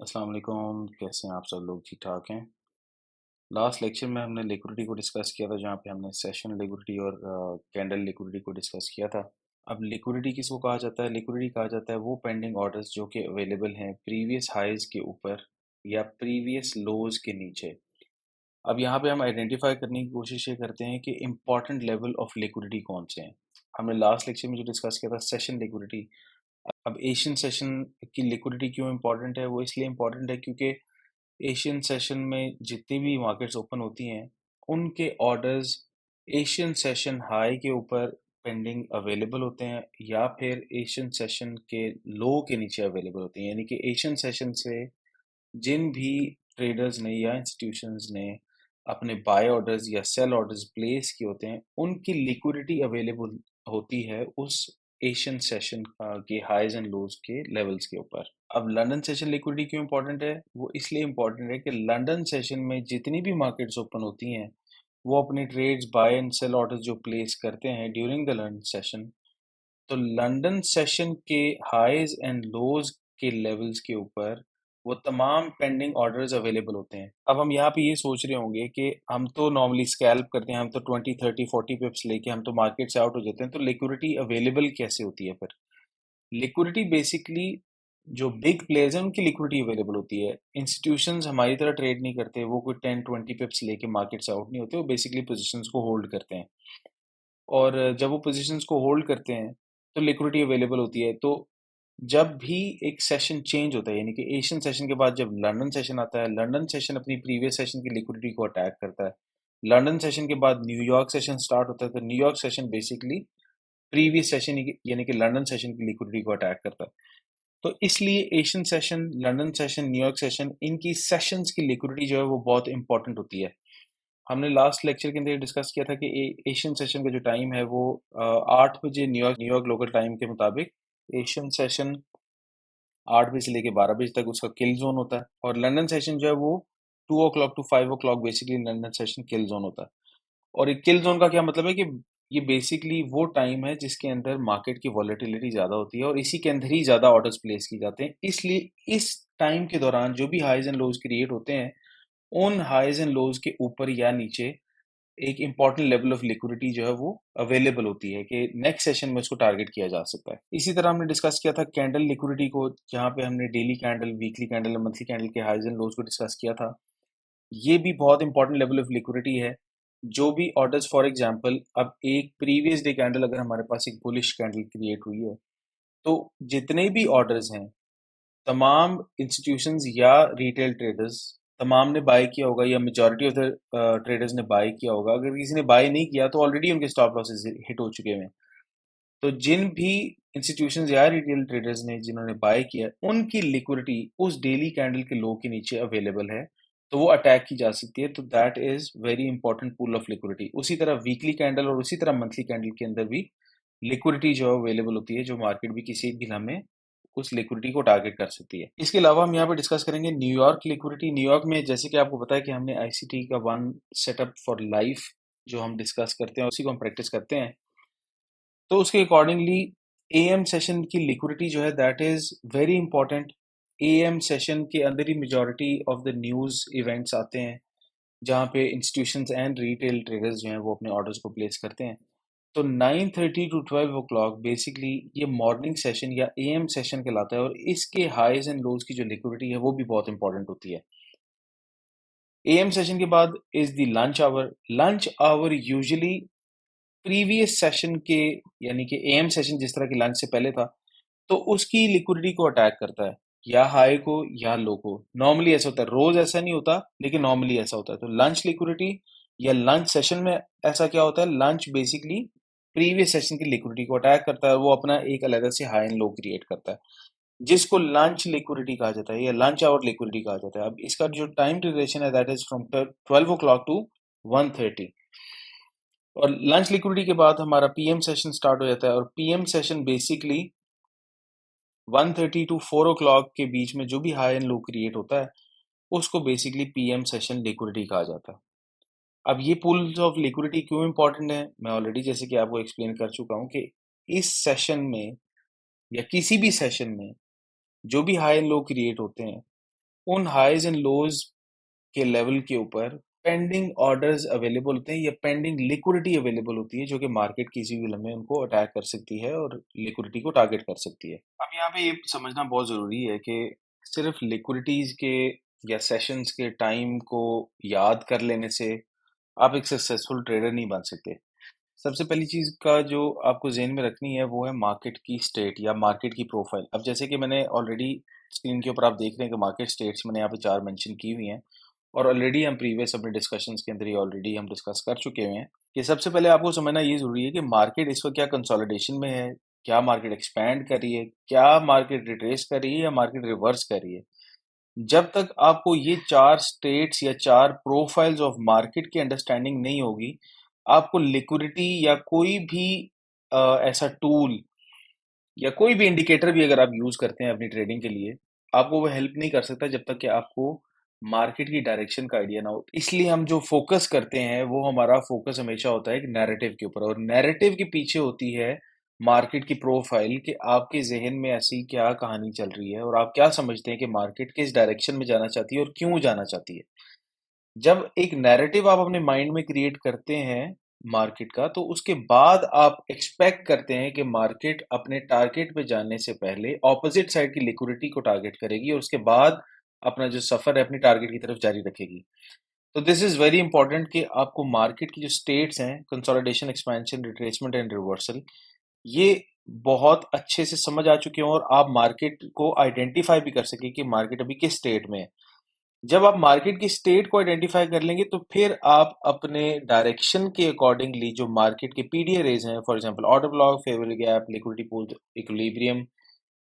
अस्सलाम वालेकुम। कैसे हैं आप सब लोग? ठीक ठाक हैं। लास्ट लेक्चर में हमने लिक्विडिटी को डिस्कस किया था, जहाँ पे हमने सेशन लिक्विडिटी और कैंडल लिक्विडिटी को डिस्कस किया था। अब लिक्विडिटी किसको कहा जाता है? लिक्विडिटी कहा जाता है वो पेंडिंग ऑर्डर्स जो कि अवेलेबल हैं प्रीवियस हाइज के ऊपर या प्रीवियस लोज के नीचे। अब यहाँ पे हम आइडेंटिफाई करने की कोशिश ये करते हैं कि इम्पॉर्टेंट लेवल ऑफ लिक्विडिटी कौन से हैं। हमने लास्ट लेक्चर में जो डिस्कस किया था सेशन लिक्विडिटी। अब एशियन सेशन की लिक्विडिटी क्यों इम्पोर्टेंट है? वो इसलिए इम्पोर्टेंट है क्योंकि एशियन सेशन में जितनी भी मार्केट्स ओपन होती हैं, उनके ऑर्डर्स एशियन सेशन हाई के ऊपर पेंडिंग अवेलेबल होते हैं या फिर एशियन सेशन के लो के नीचे अवेलेबल होते हैं। यानी कि एशियन सेशन से जिन भी ट्रेडर्स ने या इंस्टीट्यूशंस ने अपने बाय ऑर्डर्स या सेल ऑर्डर्स प्लेस किए होते हैं, उनकी लिक्विडिटी अवेलेबल होती है उस एशियन सेशन के हाईज एंड लोज के लेवल्स के ऊपर। अब लंदन सेशन लिक्विडिटी क्यों इंपॉर्टेंट है? वो इसलिए इंपॉर्टेंट है कि लंदन सेशन में जितनी भी मार्केट्स ओपन होती हैं, वो अपने trades buy and sell orders जो प्लेस करते हैं ड्यूरिंग द लंदन सेशन, तो लंदन सेशन के हाईज एंड लोज के लेवल्स के ऊपर वो तमाम पेंडिंग ऑर्डर्स अवेलेबल होते हैं। अब हम यहाँ पे ये सोच रहे होंगे कि हम तो नॉर्मली स्कैल्प करते हैं, हम तो 20 30 40 पिप्स लेके हम तो मार्केट से आउट हो जाते हैं, तो लिक्विडिटी अवेलेबल कैसे होती है फिर? लिक्विडिटी बेसिकली जो बिग प्लेयर्स हैं उनकी लिक्विडिटी अवेलेबल होती है। इंस्टीट्यूशंस हमारी तरह ट्रेड नहीं करते, वो कोई 10 20 पिप्स लेके मार्केट से आउट नहीं होते, वो बेसिकली पोजीशंस को होल्ड करते हैं। और जब वो पोजीशंस को होल्ड करते हैं तो लिक्विडिटी अवेलेबल होती है। तो जब भी एक सेशन चेंज होता है, यानी कि एशियन सेशन के बाद जब लंदन सेशन आता है, लंदन सेशन अपनी प्रीवियस सेशन की लिक्विडिटी को अटैक करता है। लंदन सेशन के बाद न्यूयॉर्क सेशन स्टार्ट होता है, तो New York session basically previous session यानी कि लंदन सेशन की लिक्विडिटी को अटैक करता है। तो इसलिए Asian session, London session, New York session, इनकी सेशंस की लिक्विडिटी जो है वो बहुत इंपॉर्टेंट होती है। हमने लास्ट लेक्चर के अंदर डिस्कस किया था कि एशियन सेशन का जो टाइम है वो 8 बजे न्यूयॉर्क न्यूयॉर्क लोकल टाइम के मुताबिक एशियन सेशन 8 बजे से लेके 12 बजे तक उसका किल जोन होता है, और लंदन सेशन जो है वो 2 o'clock to 5 o'clock basically London session kill zone होता है। और एक किल जोन का क्या मतलब है कि ये बेसिकली वो टाइम है जिसके अंदर मार्केट की वॉलेटिलिटी ज़्यादा होती है और इसी के अंदर ही ज़्यादा ऑर्डर्स प्लेस की जाते हैं। इसलिए इस टाइम के दौरान जो भी हाईज एंड लोज क्रिएट होते हैं, उन हाईज एंड लोज के ऊपर या नीचे एक इम्पॉर्टेंट लेवल ऑफ लिक्विडिटी जो है वो अवेलेबल होती है कि नेक्स्ट सेशन में उसको टारगेट किया जा सकता है। इसी तरह हमने डिस्कस किया था कैंडल लिक्विडिटी को, जहाँ पे हमने daily candle, weekly candle, monthly candle के हाईज एंड लोज को डिस्कस किया था। ये भी बहुत इंपॉर्टेंट लेवल ऑफ लिक्विडिटी है। जो भी ऑर्डर्स, फॉर एग्जांपल, अब एक प्रीवियस डे कैंडल अगर हमारे पास एक बुलिश कैंडल क्रिएट हुई है, तो जितने भी ऑर्डर्स हैं, तमाम इंस्टीट्यूशंस या रिटेल ट्रेडर्स, तमाम ने बाय किया होगा या मेजॉरिटी ऑफ द ट्रेडर्स ने बाय किया होगा। अगर किसी ने बाय नहीं किया तो ऑलरेडी उनके स्टॉप लॉसेस हिट हो चुके हैं। तो जिन भी इंस्टीट्यूशंस या रिटेल ट्रेडर्स ने जिन्होंने बाय किया, उनकी लिक्विडिटी उस डेली कैंडल के लो के नीचे अवेलेबल है, तो वो अटैक की जा सकती है। तो that is very important pool of liquidity. उसी तरह वीकली कैंडल और उसी तरह मंथली कैंडल के अंदर भी लिक्विडिटी जो है अवेलेबल होती है, जो मार्केट भी किसी भी लम्हे उस लिक्विडिटी को टारगेट कर सकती है। इसके अलावा हम यहाँ पे डिस्कस करेंगे न्यूयॉर्क लिक्विडिटी। न्यूयॉर्क में जैसे कि आपको पता है कि हमने आईसीटी का वन सेटअप फॉर लाइफ जो हम डिस्कस करते हैं, उसी को हम प्रैक्टिस करते हैं। तो उसके अकॉर्डिंगली एएम सेशन की लिक्विडिटी जो है that is very important. AM session के अंदर ही majority of the news events आते हैं, जहाँ पे इंस्टीट्यूशंस एंड रिटेल ट्रेडर्स जो हैं वो अपने ऑर्डर्स को प्लेस करते हैं। तो 9:30 to 12 o'clock बेसिकली ये मॉर्निंग सेशन या एएम सेशन कहलाता है, और इसके हाईज एंड लोज की जो लिक्विडिटी है वो भी बहुत इंपॉर्टेंट होती है। एएम सेशन के बाद is the lunch hour. Lunch hour usually previous session के, यानी कि एएम सेशन जिस तरह की लंच से पहले था, तो उसकी लिक्विडिटी को अटैक करता है, या हाई को या लो को। नॉर्मली ऐसा होता है, रोज ऐसा नहीं होता लेकिन नॉर्मली ऐसा होता है। तो लंच लिक्विडिटी या लंच सेशन में ऐसा क्या होता है, लंच बेसिकली प्रीवियस सेशन की लिक्विडिटी को अटैक करता है, वो अपना एक अलग से हाई एंड लो क्रिएट करता है, जिसको लंच लिक्विडिटी कहा जाता है या लंच आवर लिक्विडिटी कहा जाता है। अब इसका जो टाइम ड्यूरेशन है that is from 12 o'clock to 1:30। और लंच लिक्विडिटी के बाद हमारा पीएम सेशन स्टार्ट हो जाता है, और PM session basically 1:30 to 4 o'clock के बीच में जो भी हाई एंड लो क्रिएट होता है, उसको बेसिकली पीएम सेशन लिक्विडिटी कहा जाता है। अब ये पूल्स ऑफ लिक्विडिटी क्यों इंपॉर्टेंट है, मैं ऑलरेडी जैसे कि आपको एक्सप्लेन कर चुका हूँ कि इस सेशन में या किसी भी सेशन में जो भी हाई एंड लो क्रिएट होते हैं, उन हाईज एंड लोज के लेवल के ऊपर पेंडिंग ऑर्डर्स अवेलेबल होते हैं या पेंडिंग लिक्विडिटी अवेलेबल होती है जो कि मार्केट किसी भी लम्हे उनको अटैक कर सकती है और लिक्विडिटी को टारगेट कर सकती है। अब यहाँ पे ये समझना बहुत ज़रूरी है कि सिर्फ लिक्विडिटीज के या सेशंस के टाइम को याद कर लेने से आप एक सक्सेसफुल ट्रेडर नहीं बन सकते। सबसे पहली चीज़ का जो आपको ज़हन में रखनी है वो है मार्केट की स्टेट या मार्केट की प्रोफाइल। अब जैसे कि मैंने ऑलरेडी स्क्रीन के ऊपर आप देख रहे हैं कि मार्केट स्टेट्स मैंने यहाँ पे 4 मेंशन की हुई हैं और ऑलरेडी हम प्रीवियस अपने डिस्कशंस के अंदर ये ऑलरेडी हम डिस्कस कर चुके हुए हैं कि सबसे पहले आपको समझना ये ज़रूरी है कि मार्केट इस वक्त क्या कंसोलिडेशन में है, क्या मार्केट एक्सपैंड कर रही है, क्या मार्केट रिट्रेस कर रही है या मार्केट रिवर्स कर रही है। जब तक आपको ये 4 स्टेट्स या 4 प्रोफाइल्स ऑफ मार्केट की अंडरस्टैंडिंग नहीं होगी, आपको लिक्विडिटी या कोई भी ऐसा टूल या कोई भी इंडिकेटर भी अगर आप यूज करते हैं अपनी ट्रेडिंग के लिए, आपको वो हेल्प नहीं कर सकता जब तक कि आपको मार्केट की डायरेक्शन का आइडिया ना हो। इसलिए हम जो फोकस करते हैं वो हमारा फोकस हमेशा होता है एक नैरेटिव के ऊपर और नैरेटिव के पीछे होती है मार्केट की प्रोफाइल कि आपके जहन में ऐसी क्या कहानी चल रही है और आप क्या समझते हैं कि मार्केट किस डायरेक्शन में जाना चाहती है और क्यों जाना चाहती है। जब एक नैरेटिव आप अपने माइंड में क्रिएट करते हैं मार्केट का, तो उसके बाद आप एक्सपेक्ट करते हैं कि मार्केट अपने टारगेट पे जाने से पहले ऑपोजिट साइड की लिक्विडिटी को टारगेट करेगी और उसके बाद अपना जो सफर है अपनी टारगेट की तरफ जारी रखेगी। तो दिस इज वेरी इंपॉर्टेंट कि आपको मार्केट की जो स्टेट्स हैं, consolidation, expansion, retracement and reversal, ये बहुत अच्छे से समझ आ चुके हों और आप मार्केट को आइडेंटिफाई भी कर सके कि मार्केट अभी किस स्टेट में है। जब आप मार्केट की स्टेट को आइडेंटिफाई कर लेंगे तो फिर आप अपने डायरेक्शन के अकॉर्डिंगली जो मार्केट के पीडीए रेज हैं, for example order block, favourite gap, liquidity pool, equilibrium,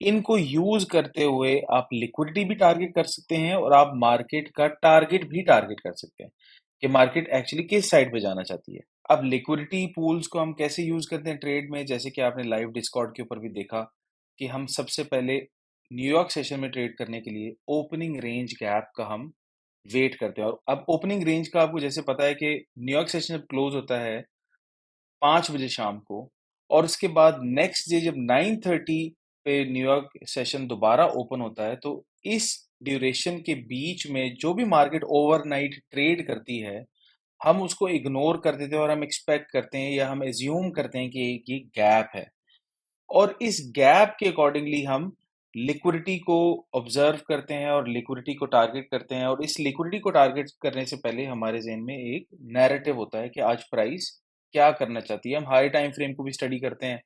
इनको यूज करते हुए आप लिक्विडिटी भी टारगेट कर सकते हैं और आप मार्केट का टारगेट भी टारगेट कर सकते हैं कि मार्केट एक्चुअली किस साइड पे जाना चाहती है। अब लिक्विडिटी पूल्स को हम कैसे यूज करते हैं ट्रेड में, जैसे कि आपने लाइव डिस्कॉर्ड के ऊपर भी देखा कि हम सबसे पहले न्यूयॉर्क सेशन में ट्रेड करने के लिए ओपनिंग रेंज गैप का हम वेट करते हैं। और अब ओपनिंग रेंज का आपको जैसे पता है कि न्यूयॉर्क सेशन जब क्लोज होता है 5 बजे शाम को और उसके बाद नेक्स्ट डे जब 9:30 पे न्यूयॉर्क सेशन दोबारा ओपन होता है, तो इस ड्यूरेशन के बीच में जो भी मार्केट ओवरनाइट ट्रेड करती है हम उसको इग्नोर कर देते हैं और हम एक्सपेक्ट करते हैं या हम एज्यूम करते हैं कि ये गैप है और इस गैप के अकॉर्डिंगली हम लिक्विडिटी को ऑब्जर्व करते हैं और लिक्विडिटी को टारगेट करते हैं और इस लिक्विडिटी को टारगेट करने से पहले हमारे ज़हन में एक नैरेटिव होता है कि आज प्राइस क्या करना चाहती है। हम हाई टाइम फ्रेम को भी स्टडी करते हैं,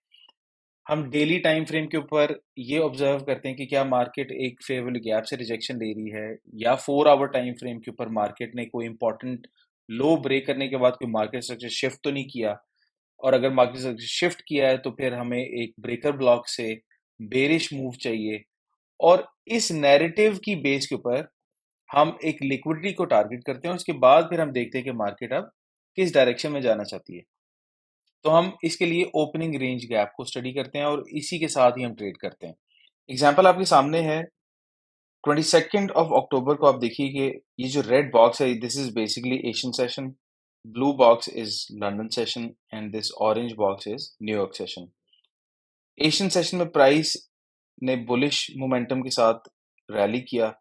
हम डेली टाइम फ्रेम के ऊपर ये ऑब्जर्व करते हैं कि क्या मार्केट एक फेवरेबल गैप से रिजेक्शन ले रही है या 4 आवर टाइम फ्रेम के ऊपर मार्केट ने कोई इंपॉर्टेंट लो ब्रेक करने के बाद कोई मार्केट स्ट्रक्चर शिफ्ट तो नहीं किया और अगर मार्केट शिफ्ट किया है तो फिर हमें एक ब्रेकर ब्लॉक से बेरिश मूव चाहिए। और इस नैरेटिव की बेस के ऊपर हम एक लिक्विडिटी को टारगेट करते हैं और उसके बाद फिर हम देखते हैं कि मार्केट अब किस डायरेक्शन में जाना चाहती है। तो हम इसके लिए ओपनिंग रेंज गैप को स्टडी करते हैं और इसी के साथ ही हम ट्रेड करते हैं। एग्जाम्पल आपके सामने है 22 अक्टूबर को। आप देखिए कि ये जो रेड बॉक्स है this is basically Asian session, blue box is London session and this orange box is New York session. Asian session में प्राइस ने बुलिश मोमेंटम के साथ रैली किया।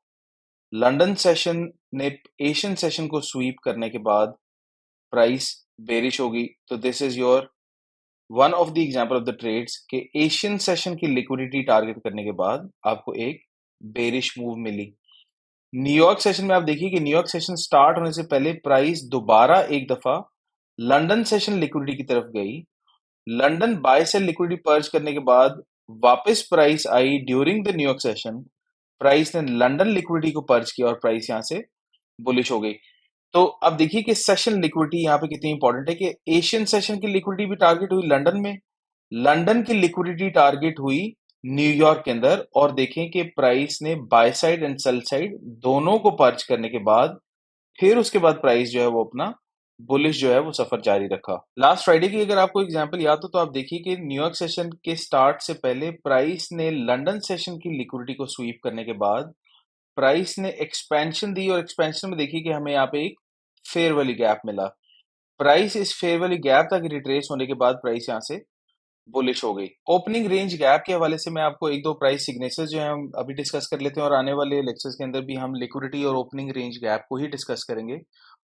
लंदन सेशन ने एशियन सेशन को स्वीप करने के बाद प्राइस बेरिश होगी। तो this is your one of the example of the trades के एशियन सेशन की लिक्विडिटी टारगेट करने के बाद आपको एक बेरिश मूव मिली। न्यूयॉर्क सेशन में आप देखिए कि न्यूयॉर्क सेशन स्टार्ट होने से पहले प्राइस दोबारा एक दफा लंदन सेशन लिक्विडिटी की तरफ गई। London buy sell liquidity purge करने के बाद वापस प्राइस आई during the New York session. Price ने लंदन लिक्विडिटी को पर्च किया और प्राइस यहां से बुलिश हो गई। तो अब देखिए कि सेशन लिक्विडिटी यहाँ पे कितनी इंपॉर्टेंट है कि एशियन सेशन की लिक्विडिटी भी टारगेट हुई लंदन में, लंदन की लिक्विडिटी टारगेट हुई न्यूयॉर्क के अंदर और देखें कि प्राइस ने by side and sell side दोनों को पर्च करने के बाद फिर उसके बाद प्राइस जो है वो अपना बुलिश जो है वो सफर जारी रखा। लास्ट फ्राइडे की अगर आपको एग्जांपल याद हो तो आप देखिए कि न्यूयॉर्क सेशन के स्टार्ट से पहले प्राइस ने लंदन सेशन की लिक्विडिटी को स्वीप करने के बाद प्राइस ने एक्सपेंशन दी और एक्सपेंशन में देखिए कि हमें यहाँ पे एक फेयर वैल्यू गैप मिला। प्राइस इस फेयर वैल्यू गैप तक रिट्रेस होने के बाद प्राइस यहाँ से बुलिश हो गई। ओपनिंग रेंज गैप के हवाले से मैं आपको एक दो प्राइस सिग्नेचर जो है हम अभी डिस्कस कर लेते हैं, और आने वाले लेक्चर्स के अंदर भी हम लिक्विडिटी और ओपनिंग रेंज गैप को ही डिस्कस करेंगे।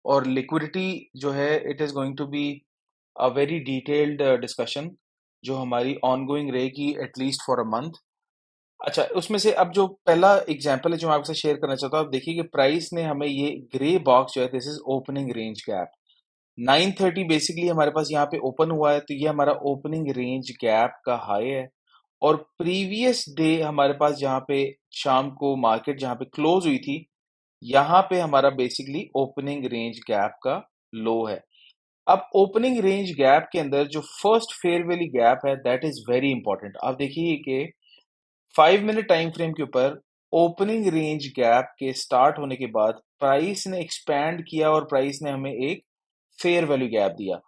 और लिक्विडिटी जो है it is going to be a very detailed discussion जो हमारी ऑनगोइंग रहेगी एटलीस्ट फॉर अ मंथ। अच्छा, उसमें से अब जो पहला एग्जांपल है जो मैं आपसे शेयर करना चाहता हूँ, आप देखिए कि प्राइस ने हमें ये ग्रे बॉक्स जो है this is opening range gap 930 basically हमारे पास यहाँ पे ओपन हुआ है, तो ये हमारा ओपनिंग रेंज गैप का हाई है। और प्रीवियस डे हमारे पास जहाँ पे शाम को मार्केट जहाँ पे क्लोज हुई थी, यहाँ पे हमारा बेसिकली ओपनिंग रेंज गैप का लो है। अब ओपनिंग रेंज गैप के अंदर जो फर्स्ट फेयर वैल्यू गैप है दैट इज वेरी इंपॉर्टेंट। आप देखिए कि 5 मिनट टाइम फ्रेम के ऊपर ओपनिंग रेंज गैप के स्टार्ट होने के बाद प्राइस ने एक्सपैंड किया और प्राइस ने हमें एक फेयर वैल्यू गैप दिया।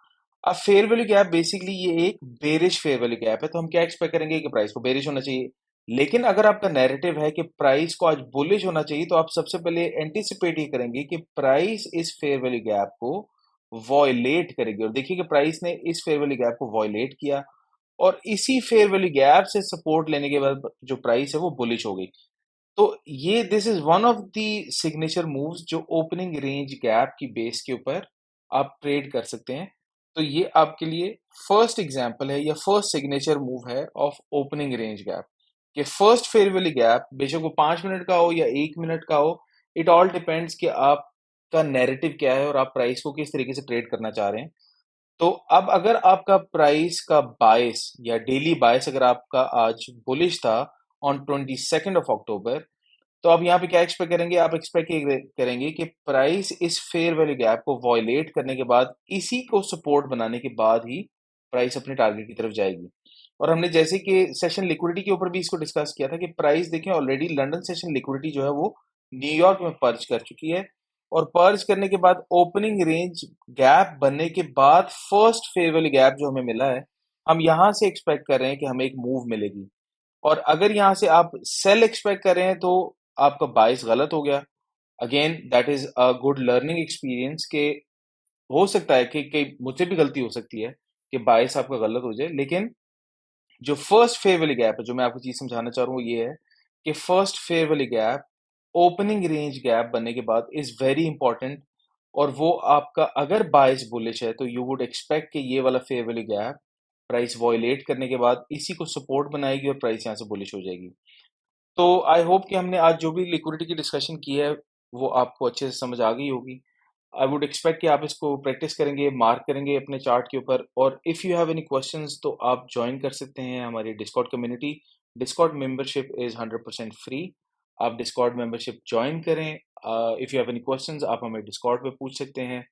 अब फेयर वैल्यू गैप बेसिकली ये एक बेरिश फेयर वैल्यू गैप है, तो हम क्या एक्सपेक्ट करेंगे कि प्राइस को बेरिश होना चाहिए। लेकिन अगर आपका नैरेटिव है कि प्राइस को आज बुलिश होना चाहिए, तो आप सबसे पहले एंटिसिपेट ये करेंगे कि प्राइस इस फेयर वैल्यू गैप को वॉयलेट करेगी। और देखिए कि प्राइस ने इस फेयर वैल्यू गैप को वॉयलेट किया, और इसी फेयर वैल्यू गैप से सपोर्ट लेने के बाद जो प्राइस है वो बुलिश हो गई। तो ये this is one of the signature moves जो ओपनिंग रेंज गैप की बेस के ऊपर आप ट्रेड कर सकते हैं। तो ये आपके लिए फर्स्ट एग्जांपल है या फर्स्ट सिग्नेचर मूव है ऑफ ओपनिंग रेंज गैप, कि फर्स्ट फेयर वैल्यू गैप बेशक वो 5 मिनट का हो या 1 मिनट का हो, इट ऑल डिपेंड्स कि आपका नैरेटिव क्या है और आप प्राइस को किस तरीके से ट्रेड करना चाह रहे हैं। तो अब अगर आपका प्राइस का बायस या डेली बायस अगर आपका आज बुलिश था ऑन 22 ऑफ अक्टूबर, तो आप यहाँ पे क्या एक्सपेक्ट करेंगे? आप एक्सपेक्ट करेंगे कि प्राइस इस फेयर वैल्यू गैप को वॉयलेट करने के बाद इसी को सपोर्ट बनाने के बाद ही प्राइस अपने टारगेट की तरफ जाएगी। और हमने जैसे कि सेशन लिक्विडिटी के ऊपर भी इसको डिस्कस किया था कि प्राइस देखें ऑलरेडी लंदन सेशन लिक्विडिटी जो है वो न्यूयॉर्क में पर्ज कर चुकी है, और पर्ज करने के बाद ओपनिंग रेंज गैप बनने के बाद फर्स्ट फेयर वैल्यू गैप जो हमें मिला है, हम यहाँ से एक्सपेक्ट कर रहे हैं कि हमें एक मूव मिलेगी। और अगर यहाँ से आप सेल एक्सपेक्ट कर रहे हैं तो आपका बाइस गलत हो गया। Again that is a good learning experience के हो सकता है कि मुझसे भी गलती हो सकती है कि बाइस आपका गलत हो जाए, लेकिन जो फर्स्ट फेयर वाली गैप है जो मैं आपको चीज समझाना चाह रहा हूँ वो ये है कि फर्स्ट फेयर वाली गैप ओपनिंग रेंज गैप बनने के बाद इज वेरी इंपॉर्टेंट। और वो आपका अगर बाइस बुलिश है तो यू वुड एक्सपेक्ट कि ये वाला फेयर वाली गैप प्राइस वॉयलेट करने के बाद इसी को सपोर्ट बनाएगी और प्राइस यहाँ से बुलिश हो जाएगी। तो आई होप कि हमने आज जो भी लिक्विडिटी की डिस्कशन की है वो आपको अच्छे से समझ आ गई होगी। आई वुड एक्सपेक्ट कि आप इसको प्रैक्टिस करेंगे, मार्क करेंगे अपने चार्ट के ऊपर। और if you have any questions तो आप ज्वाइन कर सकते हैं हमारी Discord community. Discord membership is 100% free. आप डिस्कॉर्ड मेंबरशिप ज्वाइन करें। If you have any questions आप हमें डिस्कॉर्ड पे पूछ सकते हैं।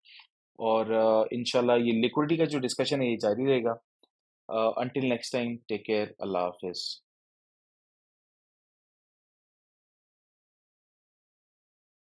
और इंशाल्लाह ये लिक्विडिटी का जो डिस्कशन है ये जारी रहेगा। Until next time, take care, अल्लाह हाफिज़।